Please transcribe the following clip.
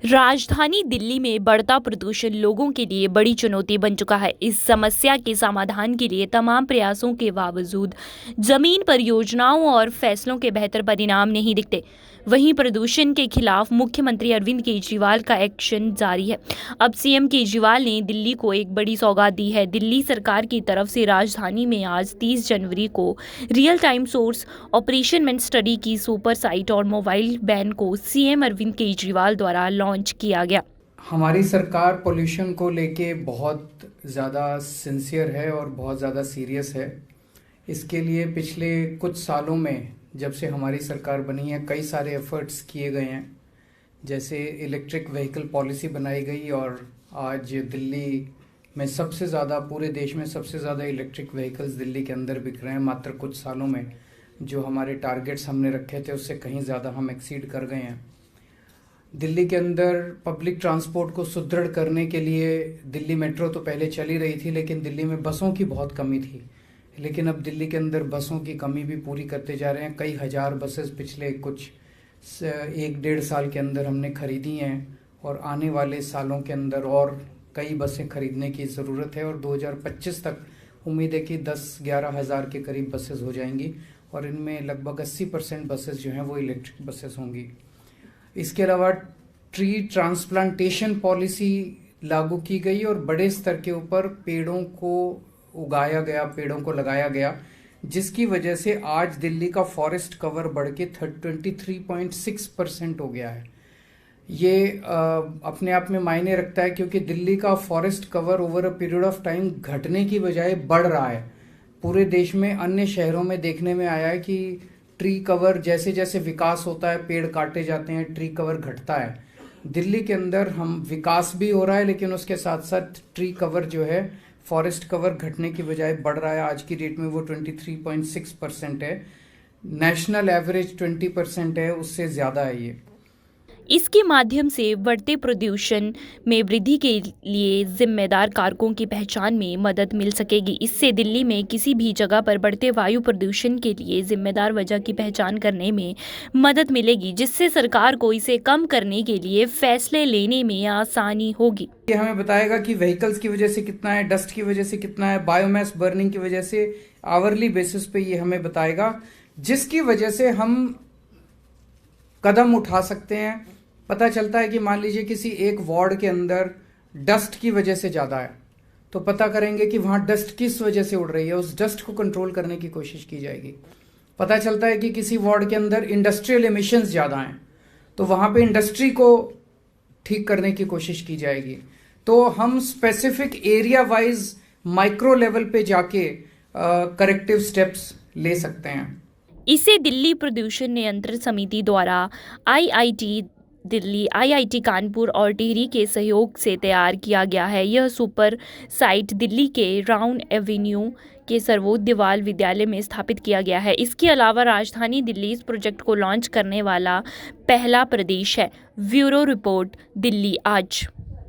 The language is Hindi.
राजधानी दिल्ली में बढ़ता प्रदूषण लोगों के लिए बड़ी चुनौती बन चुका है। इस समस्या के समाधान के लिए तमाम प्रयासों के बावजूद जमीन पर योजनाओं और फैसलों के बेहतर परिणाम नहीं दिखते। वहीं प्रदूषण के खिलाफ मुख्यमंत्री अरविंद केजरीवाल का एक्शन जारी है। अब सीएम केजरीवाल ने दिल्ली को एक बड़ी सौगात दी है। दिल्ली सरकार की तरफ से राजधानी में आज 30 जनवरी को रियल टाइम सोर्स ऑपरेशन मेंट स्टडी की सुपर साइट और मोबाइल वैन को सीएम अरविंद केजरीवाल द्वारा लॉन्च किया गया। हमारी सरकार पोल्यूशन को लेके बहुत ज़्यादा सिंसियर है और बहुत ज़्यादा सीरियस है। इसके लिए पिछले कुछ सालों में जब से हमारी सरकार बनी है कई सारे एफर्ट्स किए गए हैं। जैसे इलेक्ट्रिक व्हीकल पॉलिसी बनाई गई और आज दिल्ली में सबसे ज़्यादा, पूरे देश में सबसे ज़्यादा इलेक्ट्रिक व्हीकल्स दिल्ली के अंदर बिक रहे हैं। मात्र कुछ सालों में जो हमारे टारगेट्स हमने रखे थे उससे कहीं ज़्यादा हम एक्सीड कर गए हैं। दिल्ली के अंदर पब्लिक ट्रांसपोर्ट को सुदृढ़ करने के लिए दिल्ली मेट्रो तो पहले चली रही थी, लेकिन दिल्ली में बसों की बहुत कमी थी। लेकिन अब दिल्ली के अंदर बसों की कमी भी पूरी करते जा रहे हैं। कई हज़ार बसेस पिछले कुछ 1-1.5 साल के अंदर हमने खरीदी हैं और आने वाले सालों के अंदर और कई बसें खरीदने की ज़रूरत है। और 2025 तक उम्मीद है कि 10-11 हज़ार के करीब बसेस हो जाएंगी और इनमें लगभग 80% बसेस जो हैं वो इलेक्ट्रिक बसेस होंगी। इसके अलावा ट्री ट्रांसप्लांटेशन पॉलिसी लागू की गई और बड़े स्तर के ऊपर पेड़ों को उगाया गया, पेड़ों को लगाया गया, जिसकी वजह से आज दिल्ली का फॉरेस्ट कवर बढ़ के 23.6% हो गया है। ये अपने आप में मायने रखता है क्योंकि दिल्ली का forest cover over a period of time घटने की बजाय बढ़ रहा है। पूरे देश में अन्य शहरों में देखने में आया है कि ट्री कवर जैसे जैसे विकास होता है, पेड़ काटे जाते हैं, ट्री कवर घटता है। दिल्ली के अंदर हम विकास भी हो रहा है लेकिन उसके साथ साथ ट्री कवर जो है, फॉरेस्ट कवर घटने की बजाय बढ़ रहा है। आज की डेट में वो 23.6% है। नेशनल एवरेज 20% है, उससे ज़्यादा है ये। इसके माध्यम से बढ़ते प्रदूषण में वृद्धि के लिए जिम्मेदार कारकों की पहचान में मदद मिल सकेगी। इससे दिल्ली में किसी भी जगह पर बढ़ते वायु प्रदूषण के लिए जिम्मेदार वजह की पहचान करने में मदद मिलेगी, जिससे सरकार को इसे कम करने के लिए फैसले लेने में आसानी होगी। ये हमें बताएगा कि व्हीकल्स की वजह से कितना है, डस्ट की वजह से कितना है, बायोमास बर्निंग की वजह से आवरली बेसिस पे ये हमें बताएगा, जिसकी वजह से हम कदम उठा सकते हैं। पता चलता है कि मान लीजिए किसी एक वार्ड के अंदर डस्ट की वजह से ज़्यादा है, तो पता करेंगे कि वहाँ डस्ट किस वजह से उड़ रही है, उस डस्ट को कंट्रोल करने की कोशिश की जाएगी। पता चलता है कि किसी वार्ड के अंदर इंडस्ट्रियल एमिशंस ज़्यादा हैं, तो वहाँ पे इंडस्ट्री को ठीक करने की कोशिश की जाएगी। तो हम specific area wise micro level पे जाके करेक्टिव स्टेप्स ले सकते हैं। इसे दिल्ली प्रदूषण नियंत्रण समिति द्वारा आईआईटी दिल्ली, आईआईटी कानपुर और टिहरी के सहयोग से तैयार किया गया है। यह सुपर साइट दिल्ली के राउंड एवेन्यू के सर्वोदय बाल विद्यालय में स्थापित किया गया है। इसके अलावा राजधानी दिल्ली इस प्रोजेक्ट को लॉन्च करने वाला पहला प्रदेश है। ब्यूरो रिपोर्ट, दिल्ली आज।